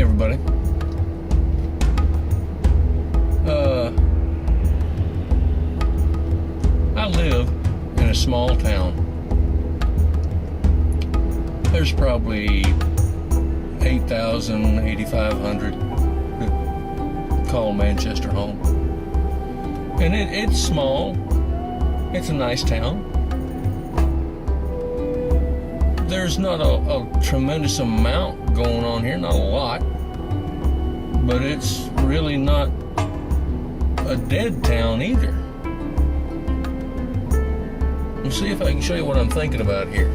everybody. I live in a small town. There's probably 8,000, 8,500 that call Manchester home. And it's small. It's a nice town. There's not a tremendous amount going on here, not a lot. But it's really not a dead town either. Let's see if I can show you what I'm thinking about here.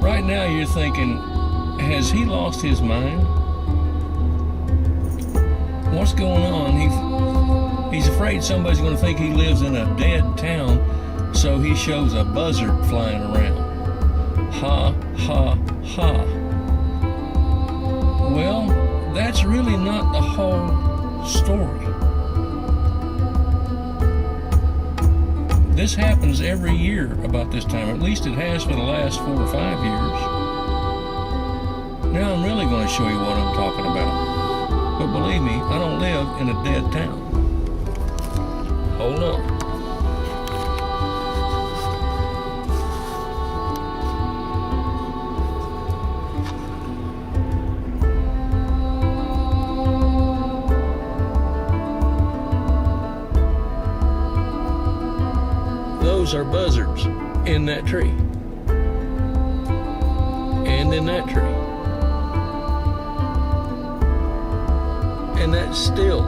Right now you're thinking, has he lost his mind? What's going on? He's afraid somebody's going to think he lives in a dead town, so he shows a buzzard flying around. Ha, ha, ha. Well, that's really not the whole story. This happens every year about this time. At least it has for the last 4 or 5 years. Now I'm really going to show you what I'm talking about. But believe me, I don't live in a dead town. Hold on. Those are buzzards in that tree. And in that tree. And that's still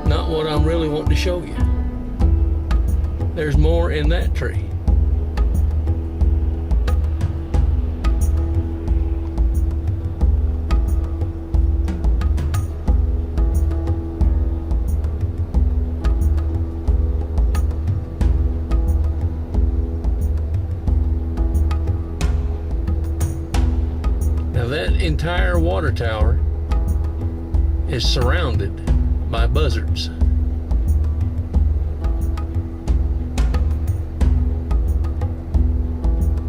not what I'm really wanting to show you. There's more in that tree. Now that entire water tower is surrounded by buzzards.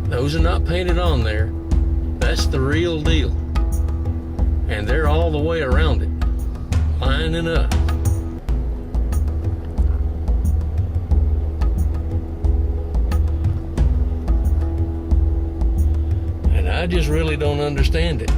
Those are not painted on there. That's the real deal. And they're all the way around it, lining up. And I just really don't understand it.